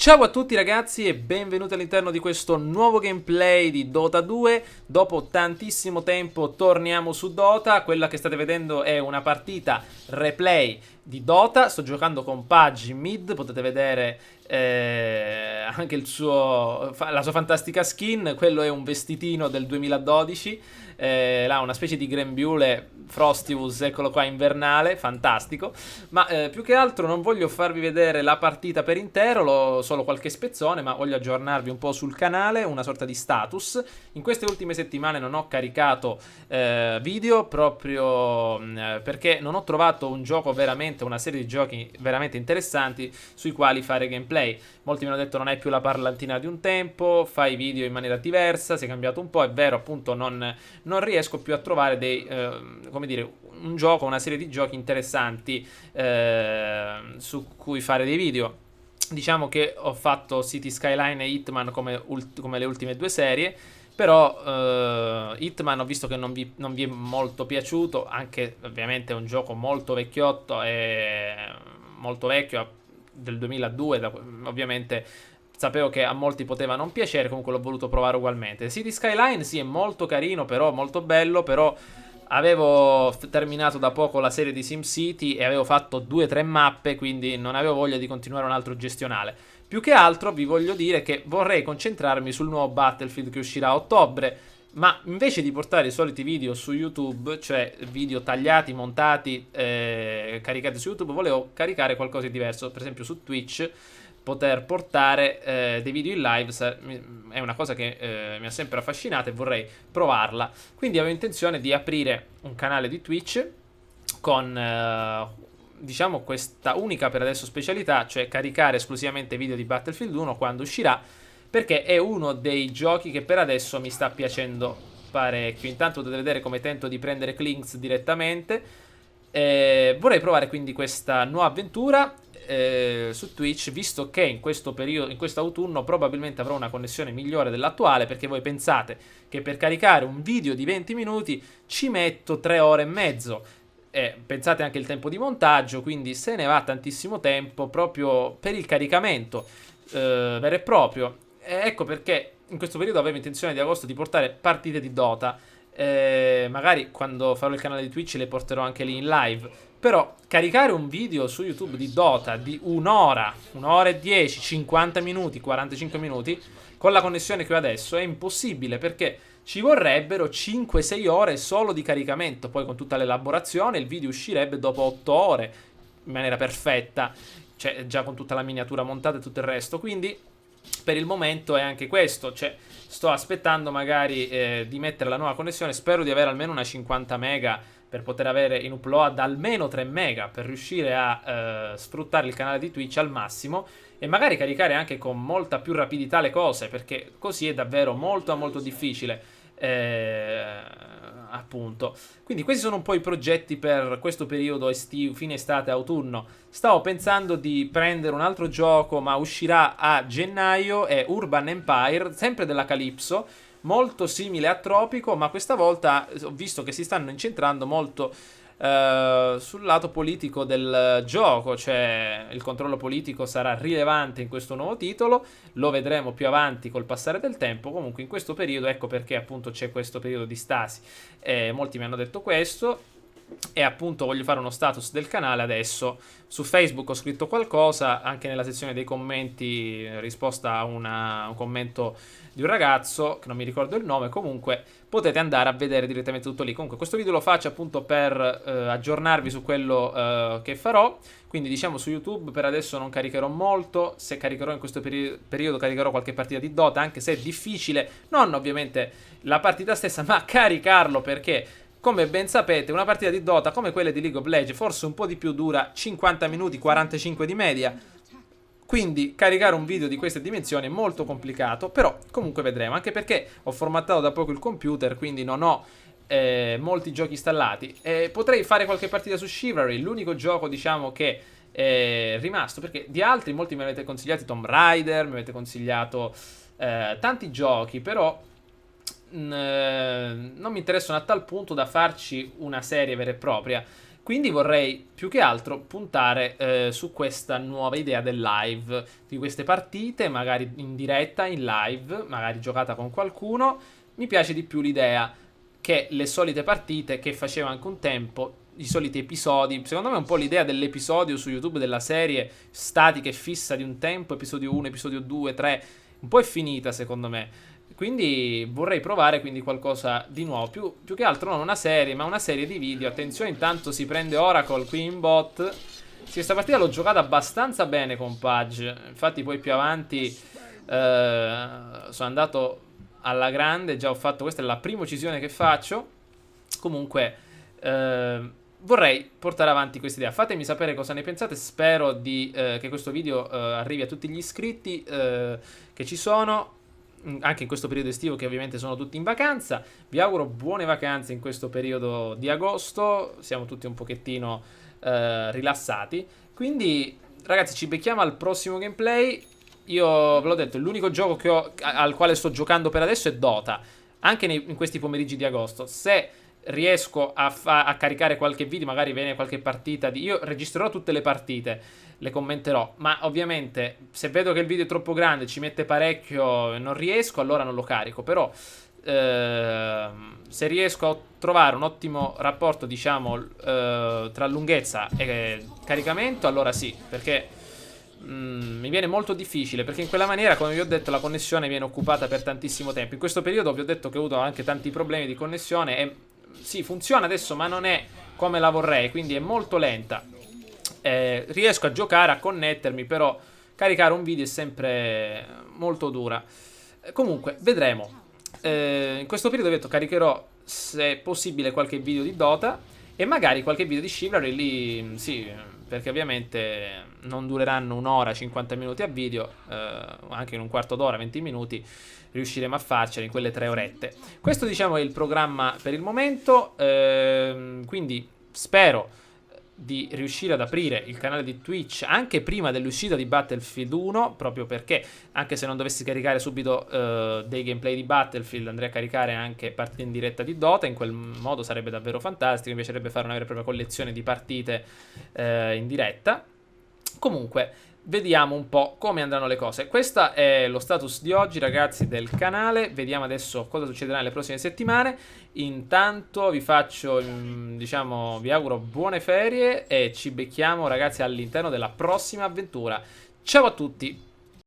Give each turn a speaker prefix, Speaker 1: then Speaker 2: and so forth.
Speaker 1: Ciao a tutti ragazzi e benvenuti all'interno di questo nuovo gameplay di Dota 2. Dopo tantissimo tempo torniamo su Dota. Quella che state vedendo è una partita replay di Dota. Sto giocando con Pudgy mid, potete vedere anche la sua fantastica skin. Quello è un vestitino del 2012. Là una specie di grembiule Frostivus, eccolo qua, invernale, fantastico. Ma più che altro non voglio farvi vedere la partita per intero, solo qualche spezzone, ma voglio aggiornarvi un po' sul canale, una sorta di status. In queste ultime settimane non ho caricato video proprio perché non ho trovato un gioco veramente, una serie di giochi veramente interessanti sui quali fare gameplay. Molti mi hanno detto non hai più la parlantina di un tempo, fai video in maniera diversa, sei cambiato un po', è vero, appunto non riesco più a trovare come dire, un gioco, una serie di giochi interessanti su cui fare dei video. Diciamo che ho fatto City Skyline e Hitman come le ultime due serie, però Hitman ho visto che non vi è molto piaciuto, anche ovviamente è un gioco molto vecchiotto e molto vecchio, del 2002, ovviamente sapevo che a molti poteva non piacere, comunque l'ho voluto provare ugualmente. City Skyline sì, è molto carino, però molto bello, però avevo terminato da poco la serie di SimCity e avevo fatto 2-3 mappe, quindi non avevo voglia di continuare un altro gestionale. Più che altro vi voglio dire che vorrei concentrarmi sul nuovo Battlefield che uscirà a ottobre, ma invece di portare i soliti video su YouTube, cioè video tagliati, montati, caricati su YouTube, volevo caricare qualcosa di diverso, per esempio su Twitch. Poter portare dei video in live è una cosa che mi ha sempre affascinato e vorrei provarla. Quindi avevo intenzione di aprire un canale di Twitch con diciamo questa unica per adesso specialità, cioè caricare esclusivamente video di Battlefield 1 quando uscirà, perché è uno dei giochi che per adesso mi sta piacendo parecchio. Intanto potete vedere come tento di prendere clinks direttamente. Vorrei provare quindi questa nuova avventura su Twitch, visto che in questo periodo, in questo autunno, probabilmente avrò una connessione migliore dell'attuale, perché voi pensate che per caricare un video di 20 minuti ci metto 3 ore e mezzo. Pensate anche il tempo di montaggio, quindi se ne va tantissimo tempo proprio per il caricamento vero e proprio. Ecco perché in questo periodo avevo intenzione di agosto di portare partite di Dota. Magari quando farò il canale di Twitch le porterò anche lì in live. Però caricare un video su YouTube di Dota di un'ora e 10, 50 minuti, 45 minuti, con la connessione che ho adesso è impossibile, perché ci vorrebbero 5-6 ore solo di caricamento. Poi con tutta l'elaborazione il video uscirebbe dopo 8 ore in maniera perfetta, cioè già con tutta la miniatura montata e tutto il resto. Quindi per il momento è anche questo, cioè sto aspettando magari di mettere la nuova connessione. Spero di avere almeno una 50 mega per poter avere in upload almeno 3 mega per riuscire a sfruttare il canale di Twitch al massimo e magari caricare anche con molta più rapidità le cose, perché così è davvero molto molto difficile, appunto. Quindi questi sono un po' i progetti per questo periodo estivo, fine estate, autunno. Stavo pensando di prendere un altro gioco, ma uscirà a gennaio, è Urban Empire, sempre della Calypso, molto simile a Tropico, ma questa volta ho visto che si stanno incentrando molto sul lato politico del gioco, cioè il controllo politico sarà rilevante in questo nuovo titolo, lo vedremo più avanti col passare del tempo. Comunque in questo periodo, ecco perché appunto c'è questo periodo di stasi, molti mi hanno detto questo. E appunto voglio fare uno status del canale adesso. Su Facebook ho scritto qualcosa, anche nella sezione dei commenti, risposta a un commento di un ragazzo che non mi ricordo il nome. Comunque potete andare a vedere direttamente tutto lì. Comunque questo video lo faccio appunto per aggiornarvi su quello che farò. Quindi diciamo su YouTube per adesso non caricherò molto. Se caricherò in questo periodo caricherò qualche partita di Dota, anche se è difficile, non ovviamente la partita stessa, ma caricarlo, perché come ben sapete una partita di Dota come quelle di League of Legends, forse un po' di più, dura 50 minuti, 45 di media. Quindi caricare un video di queste dimensioni è molto complicato, però comunque vedremo, anche perché ho formattato da poco il computer, quindi non ho molti giochi installati. Potrei fare qualche partita su Chivalry, l'unico gioco diciamo che è rimasto, perché di altri molti mi avete consigliato Tomb Raider, mi avete consigliato tanti giochi, però non mi interessano a tal punto da farci una serie vera e propria. Quindi vorrei più che altro puntare su questa nuova idea del live, di queste partite, magari in diretta, in live, magari giocata con qualcuno. Mi piace di più l'idea che le solite partite che faceva anche un tempo, i soliti episodi. Secondo me è un po' l'idea dell'episodio su YouTube della serie statica e fissa di un tempo, episodio 1, episodio 2, 3, un po' è finita secondo me. Quindi vorrei provare quindi qualcosa di nuovo, più che altro non una serie, ma una serie di video. Attenzione, intanto si prende Oracle qui in bot. Sì, questa partita l'ho giocata abbastanza bene con Pudge, infatti poi più avanti sono andato alla grande, già ho fatto, questa è la prima uccisione che faccio. Comunque vorrei portare avanti questa idea. Fatemi sapere cosa ne pensate, spero che questo video arrivi a tutti gli iscritti che ci sono anche in questo periodo estivo, che ovviamente sono tutti in vacanza. Vi auguro buone vacanze in questo periodo di agosto, siamo tutti un pochettino rilassati. Quindi ragazzi, ci becchiamo al prossimo gameplay. Io ve l'ho detto, l'unico gioco al quale sto giocando per adesso è Dota, anche in questi pomeriggi di agosto. Se riesco a caricare qualche video, magari viene qualche partita io registrerò tutte le partite, le commenterò, ma ovviamente se vedo che il video è troppo grande, ci mette parecchio e non riesco, allora non lo carico. Però se riesco a trovare un ottimo rapporto, diciamo, tra lunghezza e caricamento, allora sì, perché mi viene molto difficile, perché in quella maniera, come vi ho detto, la connessione viene occupata per tantissimo tempo. In questo periodo vi ho detto che ho avuto anche tanti problemi di connessione e sì, funziona adesso, ma non è come la vorrei, quindi è molto lenta. Riesco a giocare, a connettermi, però caricare un video è sempre molto dura. Comunque, vedremo. In questo periodo, ho detto, caricherò, se possibile, qualche video di Dota e magari qualche video di Chivalry lì, sì, perché ovviamente non dureranno un'ora, 50 minuti a video, anche in un quarto d'ora, 20 minuti, riusciremo a farcela in quelle 3 orette. Questo, diciamo, è il programma per il momento, quindi spero di riuscire ad aprire il canale di Twitch anche prima dell'uscita di Battlefield 1, proprio perché anche se non dovessi caricare subito dei gameplay di Battlefield, andrei a caricare anche partite in diretta di Dota. In quel modo sarebbe davvero fantastico, mi piacerebbe fare una vera e propria collezione di partite in diretta. Comunque vediamo un po' come andranno le cose. Questo è lo status di oggi, ragazzi, del canale. Vediamo adesso cosa succederà nelle prossime settimane. Intanto vi faccio, diciamo, vi auguro buone ferie e ci becchiamo, ragazzi, all'interno della prossima avventura. Ciao a tutti!